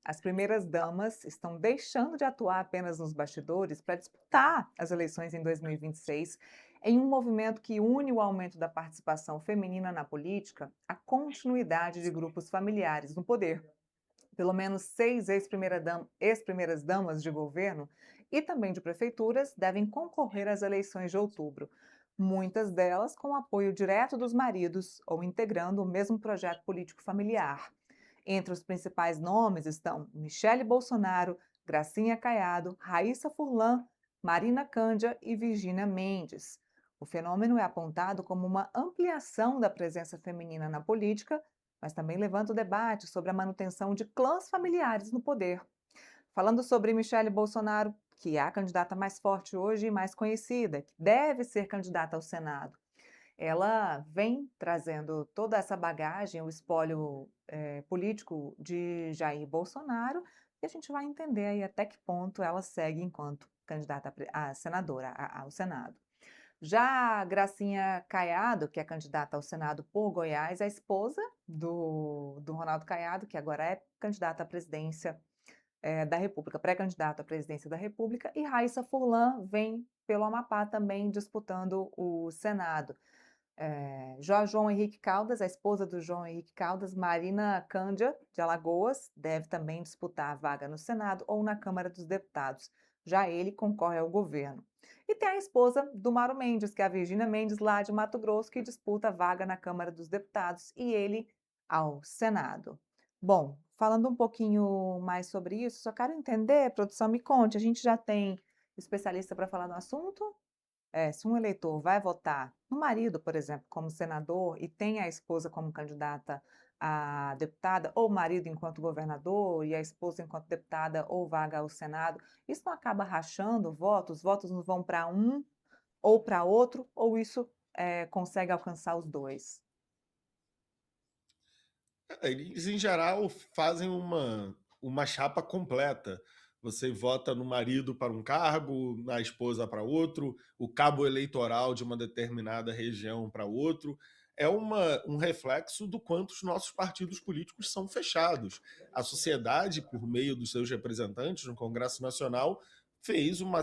As primeiras-damas estão deixando de atuar apenas nos bastidores para disputar as eleições em 2026, em um movimento que une o aumento da participação feminina na política à continuidade de grupos familiares no poder. Pelo menos 6 ex-primeiras-damas de governo e também de prefeituras devem concorrer às eleições de outubro, muitas delas com apoio direto dos maridos ou integrando o mesmo projeto político familiar. Entre os principais nomes estão Michele Bolsonaro, Gracinha Caiado, Raíssa Furlan, Marina Cândia e Virgínia Mendes. O fenômeno é apontado como uma ampliação da presença feminina na política, mas também levanta o debate sobre a manutenção de clãs familiares no poder. Falando sobre Michele Bolsonaro, que é a candidata mais forte hoje e mais conhecida, que deve ser candidata ao Senado. Ela vem trazendo toda essa bagagem, o espólio, político de Jair Bolsonaro, e a gente vai entender aí até que ponto ela segue enquanto candidata a senadora ao Senado. Já a Gracinha Caiado, que é candidata ao Senado por Goiás, é a esposa do Ronaldo Caiado, que agora é candidata à presidência, da República, pré-candidata à presidência da República, e Raíssa Furlan vem pelo Amapá também disputando o Senado. Já João Henrique Caldas, a esposa do João Henrique Caldas, Marina Cândia, de Alagoas, deve também disputar a vaga no Senado ou na Câmara dos Deputados. Já ele concorre ao governo. E tem a esposa do Mauro Mendes, que é a Virgínia Mendes, lá de Mato Grosso, que disputa a vaga na Câmara dos Deputados e ele ao Senado. Bom, falando um pouquinho mais sobre isso, só quero entender, produção, me conte, a gente já tem especialista para falar no assunto? Se um eleitor vai votar no marido, por exemplo, como senador e tem a esposa como candidata a deputada, ou o marido enquanto governador e a esposa enquanto deputada ou vaga ao Senado, isso não acaba rachando votos? Os votos não vão para um ou para outro, ou isso consegue alcançar os dois? Eles, em geral, fazem uma chapa completa. Você vota no marido para um cargo, na esposa para outro, o cabo eleitoral de uma determinada região para outro. É um reflexo do quanto os nossos partidos políticos são fechados. A sociedade, por meio dos seus representantes no Congresso Nacional,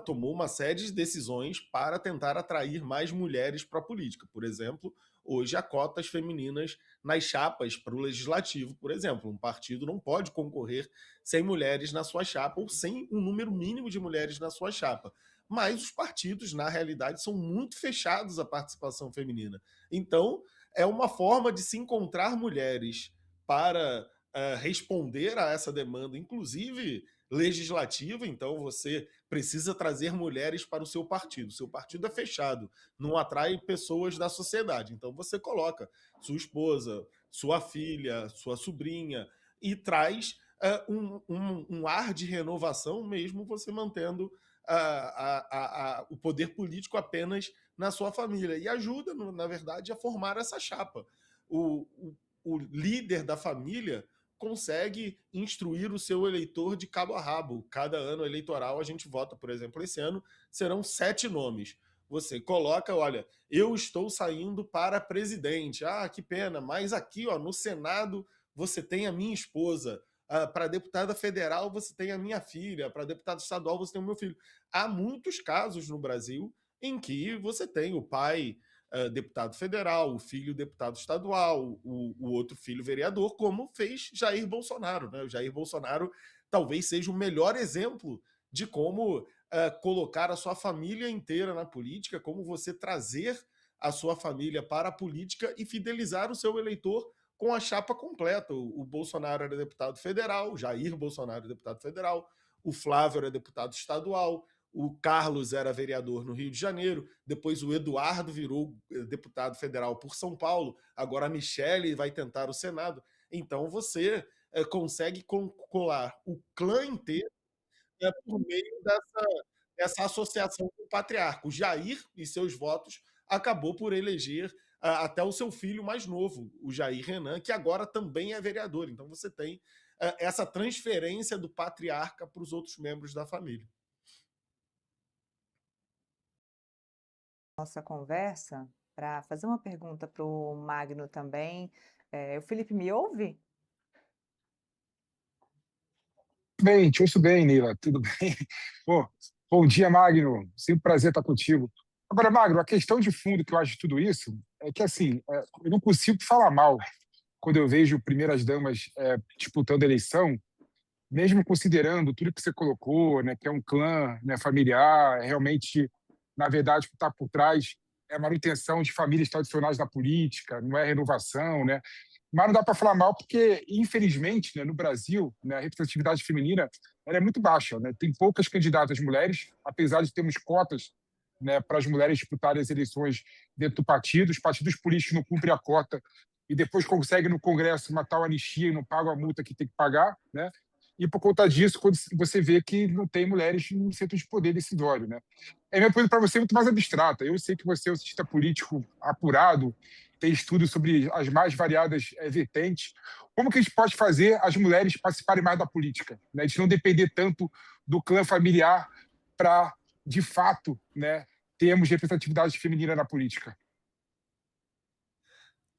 tomou uma série de decisões para tentar atrair mais mulheres para a política. Por exemplo, hoje há cotas femininas nas chapas para o legislativo, por exemplo. Um partido não pode concorrer sem mulheres na sua chapa ou sem um número mínimo de mulheres na sua chapa. Mas os partidos, na realidade, são muito fechados à participação feminina. Então, é uma forma de se encontrar mulheres para responder a essa demanda, inclusive legislativa. Então, você precisa trazer mulheres para o seu partido. Seu partido é fechado, não atrai pessoas da sociedade. Então, você coloca sua esposa, sua filha, sua sobrinha, e traz um ar de renovação, mesmo você mantendo o poder político apenas na sua família. E ajuda, na verdade, a formar essa chapa. O, o líder da família consegue instruir o seu eleitor de cabo a rabo. Cada ano eleitoral a gente vota, por exemplo, esse ano serão 7 nomes. Você coloca, olha, eu estou saindo para presidente. Ah, que pena, mas aqui, ó, no Senado você tem a minha esposa. Para deputada federal você tem a minha filha, para deputado estadual você tem o meu filho. Há muitos casos no Brasil em que você tem o pai deputado federal, o filho deputado estadual, o outro filho vereador, como fez Jair Bolsonaro. Né? O Jair Bolsonaro talvez seja o melhor exemplo de como colocar a sua família inteira na política, como você trazer a sua família para a política e fidelizar o seu eleitor com a chapa completa. O Bolsonaro era deputado federal, Jair Bolsonaro era deputado federal, o Flávio era deputado estadual, o Carlos era vereador no Rio de Janeiro, depois o Eduardo virou deputado federal por São Paulo, agora a Michele vai tentar o Senado. Então você consegue colar o clã inteiro por meio dessa associação com o patriarca. O Jair e seus votos acabou por eleger até o seu filho mais novo, o Jair Renan, que agora também é vereador. Então você tem essa transferência do patriarca para os outros membros da família. Nossa conversa, para fazer uma pergunta para o Magno também. O Felipe me ouve? Bem, te ouço bem, Nila. Tudo bem? Pô, bom dia, Magno. Sempre um prazer estar contigo. Agora, Magno, a questão de fundo que eu acho de tudo isso é que, assim, eu não consigo falar mal quando eu vejo primeiras damas disputando a eleição, mesmo considerando tudo que você colocou, né, que é um clã, né, familiar, realmente, na verdade, o que está por trás é a manutenção de famílias tradicionais na política, não é renovação, né? Mas não dá para falar mal porque, infelizmente, né, no Brasil, né, a representatividade feminina ela é muito baixa, né? Tem poucas candidatas mulheres, apesar de termos cotas, né, para as mulheres disputarem as eleições dentro do partido. Os partidos políticos não cumprem a cota e depois conseguem no Congresso uma tal anistia e não pagam a multa que tem que pagar, né? E por conta disso, quando você vê que não tem mulheres no centro de poder decisório, né? É minha pergunta para você é muito mais abstrata. Eu sei que você é um cientista político apurado, tem estudos sobre as mais variadas vertentes. Como que a gente pode fazer as mulheres participarem mais da política? Né? A gente não depender tanto do clã familiar para, de fato, né, termos representatividade feminina na política.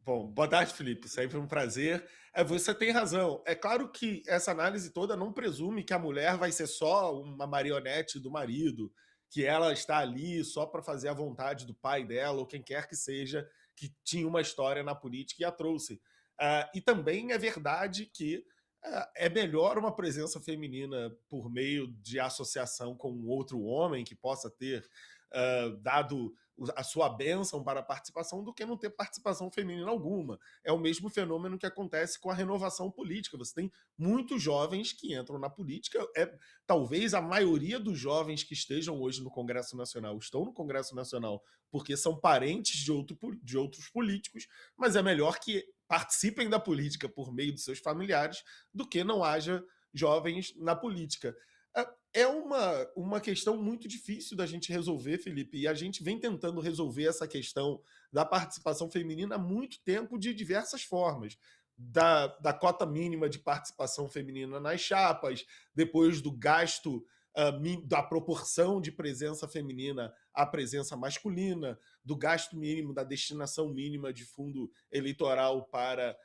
Bom, boa tarde, Felipe. Sempre um prazer. Você tem razão. É claro que essa análise toda não presume que a mulher vai ser só uma marionete do marido, que ela está ali só para fazer a vontade do pai dela ou quem quer que seja que tinha uma história na política e a trouxe. E também é verdade que é melhor uma presença feminina por meio de associação com outro homem que possa ter dado a sua bênção para a participação do que não ter participação feminina alguma. É o mesmo fenômeno que acontece com a renovação política. Você tem muitos jovens que entram na política. Talvez a maioria dos jovens que estejam hoje no Congresso Nacional estão no Congresso Nacional porque são parentes de outros políticos, mas é melhor que participem da política por meio de seus familiares do que não haja jovens na política. É uma questão muito difícil da gente resolver, Felipe, e a gente vem tentando resolver essa questão da participação feminina há muito tempo de diversas formas. Da cota mínima de participação feminina nas chapas, depois do gasto, da proporção de presença feminina à presença masculina, do gasto mínimo, da destinação mínima de fundo eleitoral para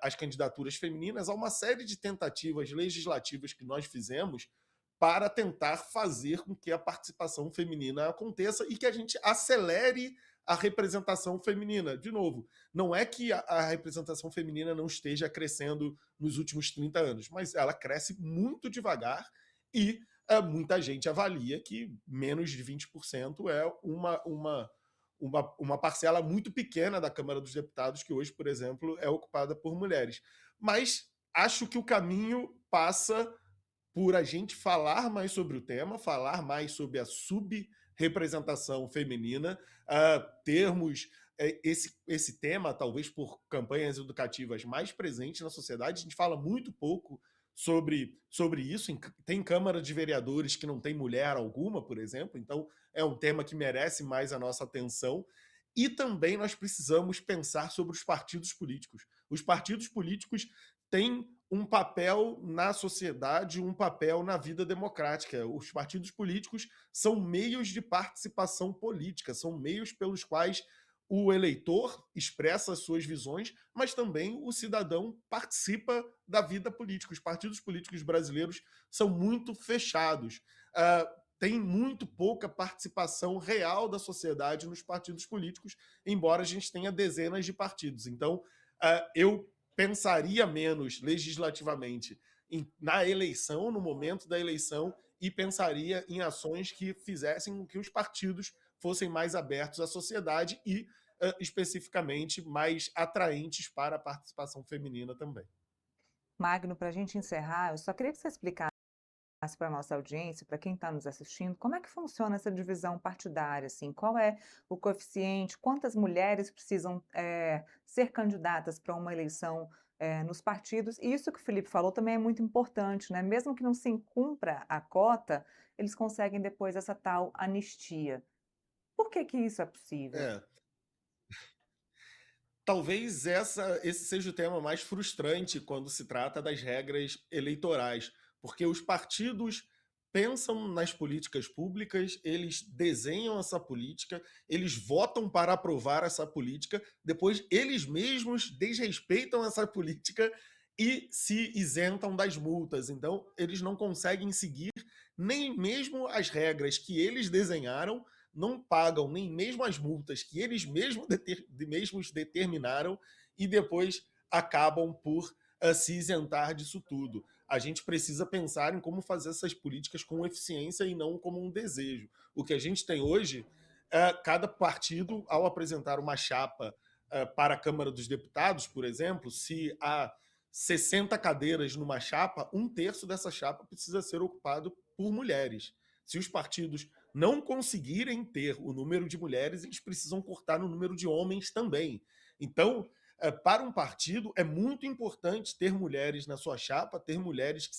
as candidaturas femininas. Há uma série de tentativas legislativas que nós fizemos para tentar fazer com que a participação feminina aconteça e que a gente acelere a representação feminina. De novo, não é que a representação feminina não esteja crescendo nos últimos 30 anos, mas ela cresce muito devagar e muita gente avalia que menos de 20% é uma parcela muito pequena da Câmara dos Deputados, que hoje, por exemplo, é ocupada por mulheres. Mas acho que o caminho passa por a gente falar mais sobre o tema, falar mais sobre a subrepresentação feminina, termos esse tema, talvez por campanhas educativas mais presentes na sociedade. A gente fala muito pouco sobre isso. Tem Câmara de Vereadores que não tem mulher alguma, por exemplo, então é um tema que merece mais a nossa atenção. E também nós precisamos pensar sobre os partidos políticos. Os partidos políticos têm um papel na sociedade, um papel na vida democrática. Os partidos políticos são meios de participação política, são meios pelos quais o eleitor expressa as suas visões, mas também o cidadão participa da vida política. Os partidos políticos brasileiros são muito fechados. Tem muito pouca participação real da sociedade nos partidos políticos, embora a gente tenha dezenas de partidos. Então, eu pensaria menos legislativamente na eleição, no momento da eleição, e pensaria em ações que fizessem com que os partidos fossem mais abertos à sociedade e, especificamente, mais atraentes para a participação feminina também. Magno, para a gente encerrar, eu só queria que você explicasse para a nossa audiência, para quem está nos assistindo, como é que funciona essa divisão partidária, assim, qual é o coeficiente, quantas mulheres precisam ser candidatas para uma eleição nos partidos, e isso que o Felipe falou também é muito importante, né? Mesmo que não se cumpra a cota, eles conseguem depois essa tal anistia. Por que que isso é possível? Talvez esse seja o tema mais frustrante quando se trata das regras eleitorais, porque os partidos pensam nas políticas públicas, eles desenham essa política, eles votam para aprovar essa política, depois eles mesmos desrespeitam essa política e se isentam das multas. Então, eles não conseguem seguir nem mesmo as regras que eles desenharam, não pagam nem mesmo as multas que eles mesmos determinaram e depois acabam por se isentar disso tudo. A gente precisa pensar em como fazer essas políticas com eficiência e não como um desejo. O que a gente tem hoje é cada partido, ao apresentar uma chapa para a Câmara dos Deputados, por exemplo, se há 60 cadeiras numa chapa, um terço dessa chapa precisa ser ocupado por mulheres. Se os partidos não conseguirem ter o número de mulheres, eles precisam cortar no número de homens também. Então, para um partido, é muito importante ter mulheres na sua chapa, ter mulheres que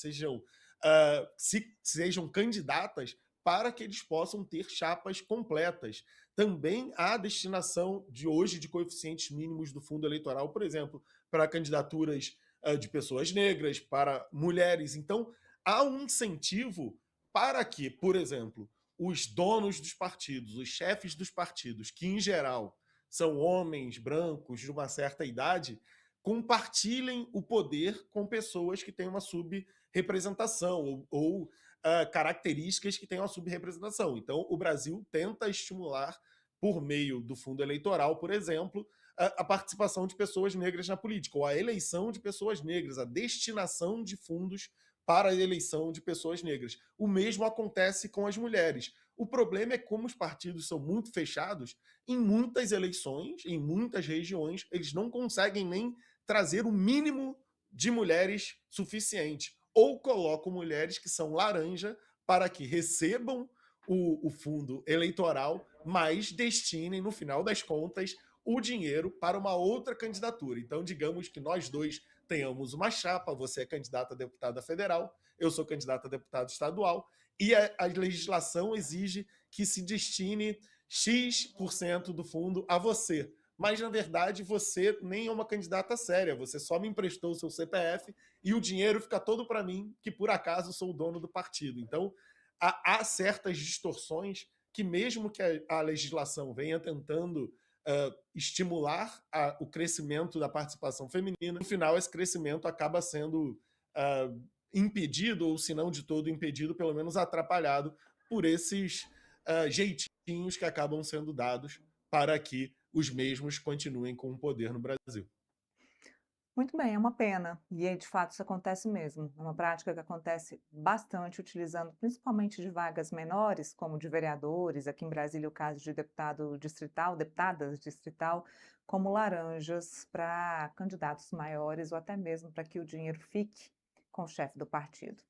sejam candidatas para que eles possam ter chapas completas. Também há destinação de hoje de coeficientes mínimos do fundo eleitoral, por exemplo, para candidaturas de pessoas negras, para mulheres. Então, há um incentivo para que, por exemplo, os donos dos partidos, os chefes dos partidos, que em geral são homens brancos de uma certa idade, compartilhem o poder com pessoas que têm uma subrepresentação ou características que têm uma subrepresentação. Então, o Brasil tenta estimular, por meio do fundo eleitoral, por exemplo, a participação de pessoas negras na política, ou a eleição de pessoas negras, a destinação de fundos para a eleição de pessoas negras. O mesmo acontece com as mulheres. O problema é como os partidos são muito fechados, em muitas eleições, em muitas regiões, eles não conseguem nem trazer o mínimo de mulheres suficiente. Ou colocam mulheres que são laranja para que recebam o fundo eleitoral, mas destinem, no final das contas, o dinheiro para uma outra candidatura. Então, digamos que nós dois tenhamos uma chapa, você é candidata a deputada federal, eu sou candidato a deputado estadual, e a legislação exige que se destine X% do fundo a você. Mas, na verdade, você nem é uma candidata séria, você só me emprestou o seu CPF e o dinheiro fica todo para mim, que por acaso sou o dono do partido. Então, há certas distorções que, mesmo que a legislação venha tentando estimular o crescimento da participação feminina, no final esse crescimento acaba sendo impedido, ou se não de todo impedido, pelo menos atrapalhado por esses jeitinhos que acabam sendo dados para que os mesmos continuem com o poder no Brasil. Muito bem, é uma pena. E de fato isso acontece mesmo. É uma prática que acontece bastante, utilizando principalmente de vagas menores, como de vereadores, aqui em Brasília o caso de deputado distrital, deputadas distrital, como laranjas para candidatos maiores ou até mesmo para que o dinheiro fique com o chefe do partido.